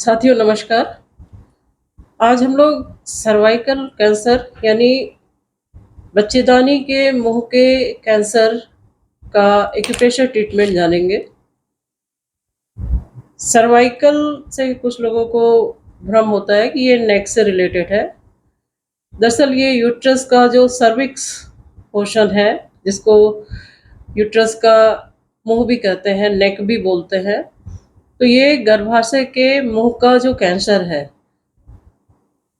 साथियों नमस्कार। आज हम लोग सर्वाइकल कैंसर यानी बच्चेदानी के मुंह के कैंसर का एक्यूप्रेशर ट्रीटमेंट जानेंगे। सर्वाइकल से कुछ लोगों को भ्रम होता है कि ये नेक से रिलेटेड है। दरअसल ये यूट्रस का जो सर्विक्स पोर्शन है, जिसको यूट्रस का मुंह भी कहते हैं, नेक भी बोलते हैं, तो ये गर्भाशय के मुंह का जो कैंसर है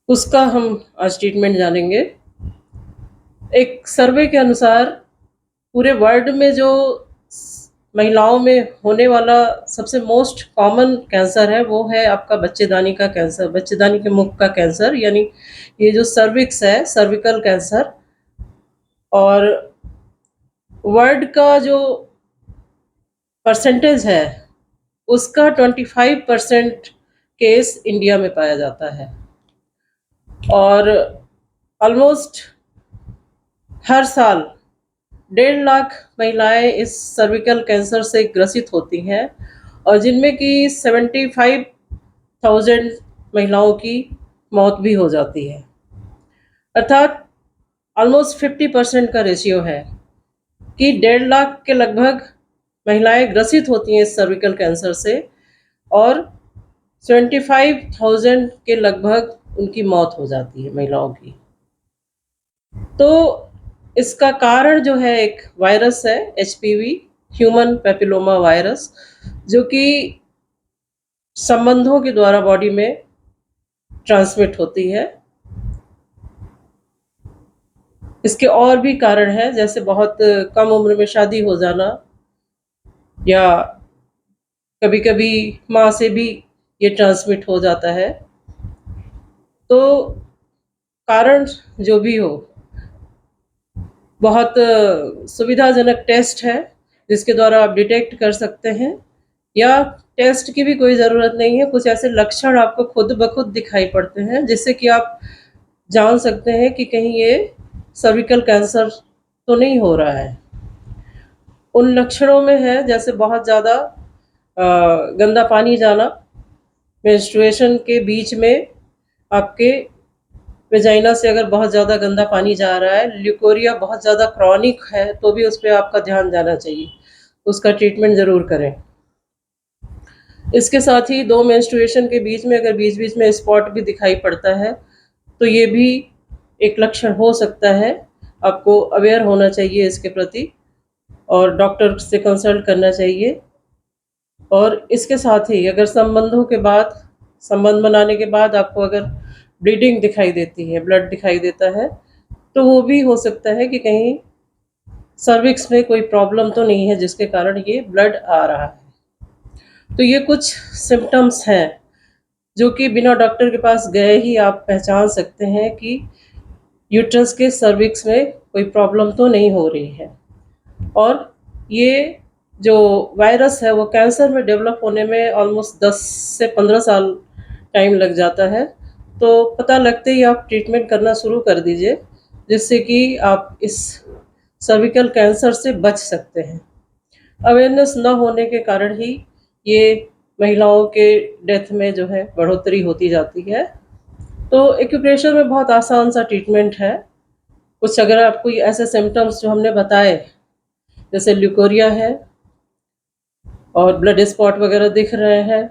उसका हम आज ट्रीटमेंट जानेंगे। एक सर्वे के अनुसार पूरे वर्ल्ड में जो महिलाओं में होने वाला सबसे मोस्ट कॉमन कैंसर है वो है आपका बच्चेदानी का कैंसर, बच्चेदानी के मुख का कैंसर, यानी ये जो सर्विक्स है, सर्विकल कैंसर। और वर्ल्ड का जो परसेंटेज है उसका 25% केस इंडिया में पाया जाता है और ऑलमोस्ट हर साल 1.5 लाख महिलाएं इस सर्विकल कैंसर से ग्रसित होती हैं और जिनमें कि 75,000 महिलाओं की मौत भी हो जाती है। अर्थात ऑलमोस्ट 50% का रेशियो है कि 1.5 लाख के लगभग महिलाएं ग्रसित होती हैं इस सर्विकल कैंसर से और 75,000 के लगभग उनकी मौत हो जाती है महिलाओं की। तो इसका कारण जो है एक वायरस है, एचपीवी, ह्यूमन पैपिलोमा वायरस, जो कि संबंधों के द्वारा बॉडी में ट्रांसमिट होती है। इसके और भी कारण हैं, जैसे बहुत कम उम्र में शादी हो जाना या कभी-कभी माँ से भी ये ट्रांसमिट हो जाता है। तो कारण जो भी हो, बहुत सुविधाजनक टेस्ट है जिसके द्वारा आप डिटेक्ट कर सकते हैं, या टेस्ट की भी कोई ज़रूरत नहीं है। कुछ ऐसे लक्षण आपको खुद ब खुद दिखाई पड़ते हैं जिससे कि आप जान सकते हैं कि कहीं ये सर्विकल कैंसर तो नहीं हो रहा है। उन लक्षणों में है जैसे बहुत ज़्यादा गंदा पानी जाना, मेंस्ट्रुएशन के बीच में आपके वेजाइना से अगर बहुत ज़्यादा गंदा पानी जा रहा है, ल्यूकोरिया बहुत ज़्यादा क्रॉनिक है तो भी उस पे आपका ध्यान जाना चाहिए, उसका ट्रीटमेंट ज़रूर करें। इसके साथ ही 2 मेंस्ट्रुएशन के बीच में अगर बीच-बीच में स्पॉट भी दिखाई पड़ता है, तो ये भी एक लक्षण हो सकता है। आपको अवेयर होना चाहिए इसके प्रति और डॉक्टर से कंसल्ट करना चाहिए। और इसके साथ ही अगर संबंध बनाने के बाद आपको अगर ब्लीडिंग दिखाई देती है, ब्लड दिखाई देता है, तो वो भी हो सकता है कि कहीं सर्विक्स में कोई प्रॉब्लम तो नहीं है जिसके कारण ये ब्लड आ रहा है। तो ये कुछ सिम्पटम्स हैं जो कि बिना डॉक्टर के पास गए ही आप पहचान सकते हैं कि यूट्रस के सर्विक्स में कोई प्रॉब्लम तो नहीं हो रही है। और ये जो वायरस है वो कैंसर में डेवलप होने में ऑलमोस्ट 10 से 15 साल टाइम लग जाता है। तो पता लगते ही आप ट्रीटमेंट करना शुरू कर दीजिए, जिससे कि आप इस सर्विकल कैंसर से बच सकते हैं। अवेयरनेस न होने के कारण ही ये महिलाओं के डेथ में जो है बढ़ोतरी होती जाती है। तो एक्यूप्रेशर में बहुत आसान सा ट्रीटमेंट है। कुछ अगर आपको ये ऐसे सिम्पटम्स जो हमने बताए, जैसे ल्यूकोरिया है और ब्लड स्पॉट वगैरह दिख रहे हैं,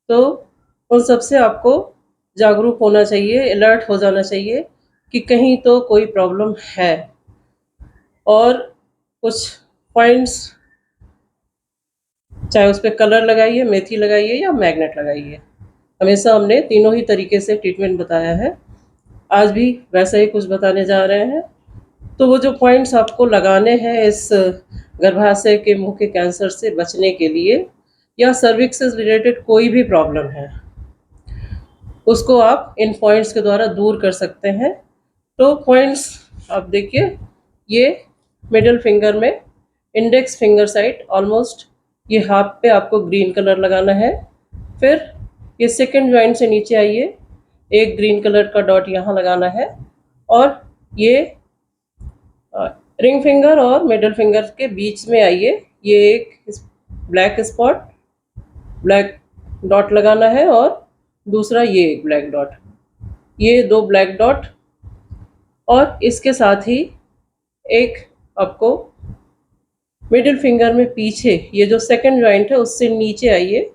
तो उन सब से आपको जागरूक होना चाहिए, अलर्ट हो जाना चाहिए कि कहीं तो कोई प्रॉब्लम है। और कुछ पॉइंट्स, चाहे उस पे कलर लगाइए, मेथी लगाइए या मैग्नेट लगाइए। हमेशा हमने तीनों ही तरीके से ट्रीटमेंट बताया है, आज भी वैसा ही कुछ बताने जा रहे हैं। तो वो जो पॉइंट्स आपको लगाने हैं इस गर्भाशय के मुंह के कैंसर से बचने के लिए, या सर्विक्स से रिलेटेड कोई भी प्रॉब्लम है, उसको आप इन पॉइंट्स के द्वारा दूर कर सकते हैं। तो पॉइंट्स आप देखिए, ये मिडिल फिंगर में इंडेक्स फिंगर साइड ऑलमोस्ट ये हाफ पे आपको ग्रीन कलर लगाना है। फिर ये सेकंड जॉइंट से नीचे आइए, एक ग्रीन कलर का डॉट यहाँ लगाना है। और ये रिंग फिंगर और मिडल फिंगर के बीच में आइए, ये एक ब्लैक स्पॉट, ब्लैक डॉट लगाना है और दूसरा ये एक ब्लैक डॉट, ये 2 ब्लैक डॉट, और इसके साथ ही एक आपको मिडिल फिंगर में पीछे ये जो सेकंड जॉइंट है उससे नीचे आइए,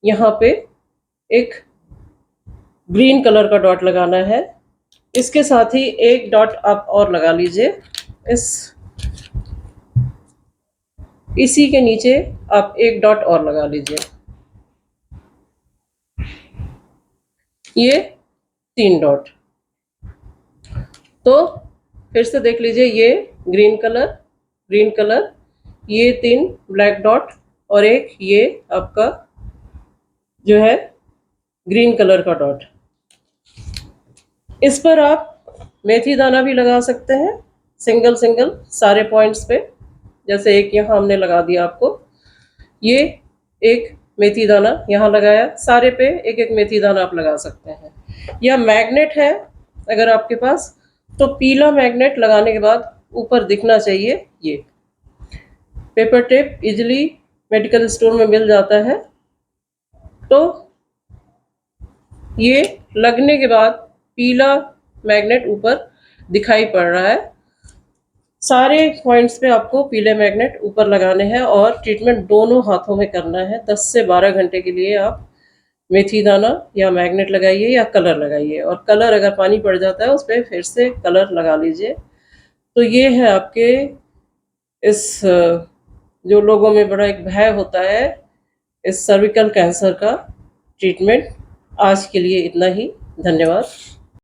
यहाँ पे एक ग्रीन कलर का डॉट लगाना है। इसके साथ ही एक डॉट आप और लगा लीजिए, इसी के नीचे आप एक डॉट और लगा लीजिए। ये 3 डॉट। तो फिर से देख लीजिए, ये ग्रीन कलर, ये 3 ब्लैक डॉट और एक ये आपका जो है ग्रीन कलर का डॉट। इस पर आप मेथी दाना भी लगा सकते हैं, सिंगल सारे पॉइंट्स पे, जैसे एक यहाँ हमने लगा दिया आपको। ये एक मेथी दाना यहाँ लगाया, सारे पे एक एक मेथी दाना आप लगा सकते हैं। या मैग्नेट है अगर आपके पास, तो पीला मैग्नेट लगाने के बाद ऊपर दिखना चाहिए। ये paper tape easily medical store में मिल जाता है। तो ये लगने के बाद पीला मैग्नेट ऊपर दिखाई पड़ रहा है। सारे पॉइंट्स पे आपको पीले मैग्नेट ऊपर लगाने हैं और ट्रीटमेंट दोनों हाथों में करना है। 10 से 12 घंटे के लिए आप मेथी दाना या मैग्नेट लगाइए या कलर लगाइए, और कलर अगर पानी पड़ जाता है उस पर फिर से कलर लगा लीजिए। तो ये है आपके इस जो लोगों में बड़ा एक भय होता है इस सर्विकल कैंसर का ट्रीटमेंट। आज के लिए इतना ही, धन्यवाद।